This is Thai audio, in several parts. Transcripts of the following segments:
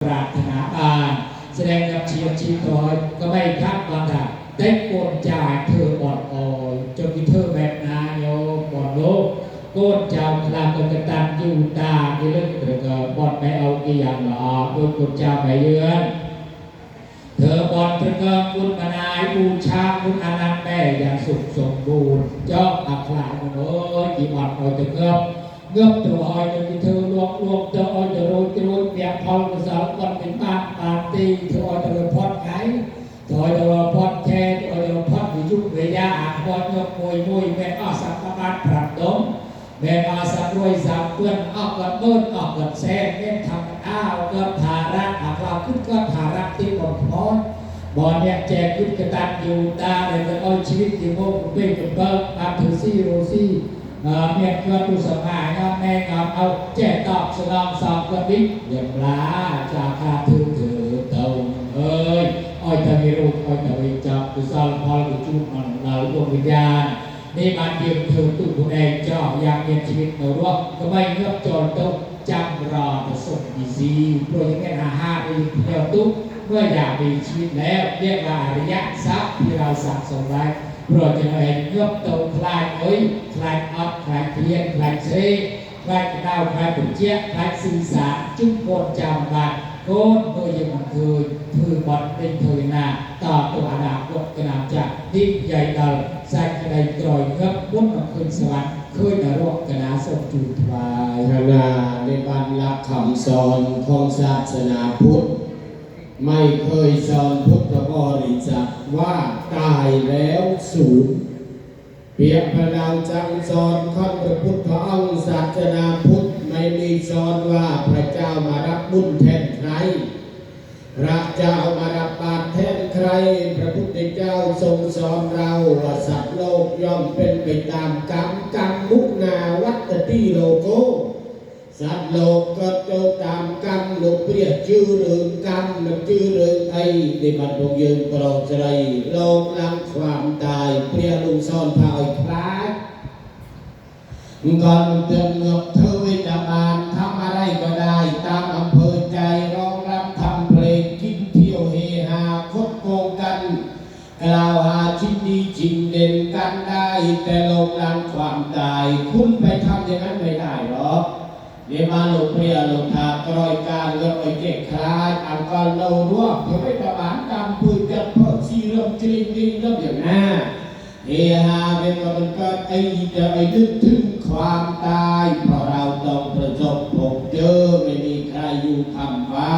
ปรารถนาการแสดงกับเชียร์ชีทอยก็ไม่ทักบางท่าได้โกนจ่ายเธอบอดอ่อยจนมีเธอแบบนาโยบอดโลกโกนเจ้าคลากกตันอยู่ตาในเรื่องเรื่องบอดไม่เอากี่อย่างหรอโดยโกนเจ้าไม่เยือนเธอบอดเธอเงินคุณมานายบูชาคุณอนันต์แม่อย่างสุขสมบูรณ์เจ้าอัคราโน้ยกี่บอดเอาเธอเงือบตัวอ้อยจนมีเธอลวงเธออ้อยจะโรยเปียกพองสาววันเป็นบ้านปาร์ตี้เธออ้อยจะพอดไงถอยตัวพอดแค่ตัวพอดวิจุเวียอาพอดยกมวยแม่อาสักประมาณปรับดมแม่อาสักรวยสักเพื่อนออกกันเบิ้ลออกกันแซ่เล่นทำอ้าวก็ภาระหักเราขึ้นก็ภาระที่บนพอดบอลเนี่ยแจกขึ้นกระตันอยู่ตาเลยจะเอาชีวิตที่โมกเบ้งกับเบิ้ลมาถือซี่โรซี่เมียเกิดดูสมัยก็แม่งเอาแจกตอบสนองสอบกระดิ่งเรียบร้าจากคาถือเต่าเอ้ยอ้อยตะมีรูปอ้อยตะมีจับกุศลพอลจุดมันเราดวงวิญญาณนี่มันเพียงเธอตุ้ตัวเองเจ้าอยากเรียนชีวิตเราด้วยก็ไม่เงือบจนต้องจำรอประสบดีซีโปรยแค่5ไปเดียวตุ๊กเมื่ออยากมีชีวิตแล้วเรียกว่าอริยทรัพย์ที่เราสั่งสมไว้โปรดจะเห็นเงือบโตคลายเอ้ยคลายอัดคลายเทียนคลายเชยคลายดาวคลายปุ๋ยเจี๊ยคลายสื่อสารจุ่มโกนจำบัดโกนเมื่อยังมันคือบอดเป็นเทยนาต่อตัวอนาคตกระนาจากที่ใหญ่ดาวใส่กระไดกรอยเงือบบุญมาคืนสวรรค์คืนนรกกระนาสมจูทวายขณะในบรรลักคำสอนของศาสนาพุทธไม่เคยสอนพุทธบริษัทว่าตายแล้วสูญเปรียบพระนางจังสอนข้าพระพุทธองค์ศาสนาพุทธไม่มีสอนว่าพระเจ้ามารับบุญแทนใครพระเจ้ามารับบาปแทนใครพระพุทธเจ้าทรงสอนเราว่าสัตว์โลกย่อมเป็นไปตามกรรมมุนาวัตติโลโกสัตว์โลกก็โตตามกรรมโลกเปรียบชื่อเรื่องกรรมมันชื่อเรื่องไอ้ในบรรพบุรุษโปรดใจโลกหลังความตายเปรียบลุงซ่อนพาอ้อยคลายก่อนเตือนเงือกเธอวิจารณ์ทำอะไรก็ได้ตามอำเภอใจร้องรำทำเพลงกินเที่ยวเฮฮาคดโกงกันกล่าวหาชิ้นดีชิ้นเด่นกันได้แต่โลกหลังความตายคุณไปทำอย่างนั้นไม่ได้หรอกเดี๋ยวมาโลกเปรียโลกทากรอยการเลือกไอ้เจ๊คลายอังกอรเราร่วงเพื่อไม่ประมาทตามปืนจับเพิกชีเริ่มจริงจริงเริ่มอย่างนั้นเฮฮาเป็นก็เป็นก็ไอ้จะไอ้นึกถึงความตายเพราะเราต้องประสบพบเจอไม่มีใครอยู่คำว่า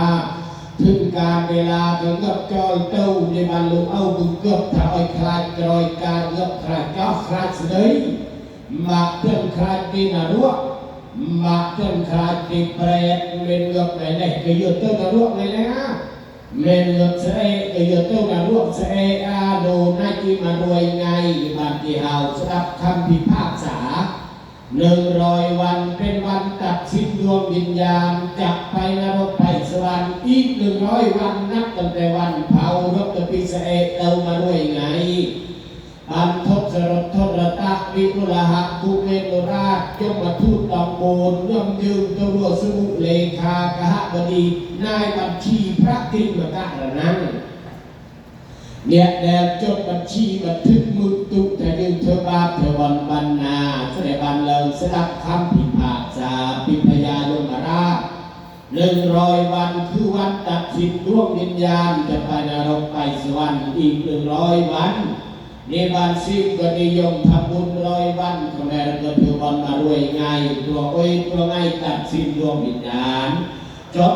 ถึงการเวลาก็เงือบจอยเต้าในบรรลุเอาบุญเกือบถ้าอ้อยคลายกรอยการเงือบคลายเจ้าคลายเสด็จมาเพื่อนคลายปีนรวกมาเพื่อนคลายปีเปรตเมนเงือบไหนไหนก็ยืดเต้านรวกเลยนะเมนเงือบเสะก็ยืดเต้านรวกเสะอาโดนายจีมารวยไงบางทีเอาสดับคำพิพากษา100 วันเป็นวันตัดสินดวงวิญญาณจับไปนรกไปสวรรค์อีก100 วันนับตั้งแต่วันเผารถปีเสะเรามาด้วยไงอันทศรถทรตะวิรุลหะกุเมตุราชยมมาทูตตองโบนย่อมยืนตัวสมุเลขากหบดีนายบัญชีพระกิมกะนั้นเนี่ยแดดจดบัญชีบันทึกมือตุแต่ยืนเธอบาเทวันบรรณาเสด็จบันเลิงสดับคำพิพากษาปิพยาโยมราช100 วันคือวันตัดสินดวงวิญญาณจะไปนรกไปสวรรค์อีก100 วันในบ้านซิมก็นิยมทำบุญ100 วันก็แม่ก็เทวันมารวยง่ายตัวอ้อยตัวง่ายตัดสินดวงวิญญาณจบ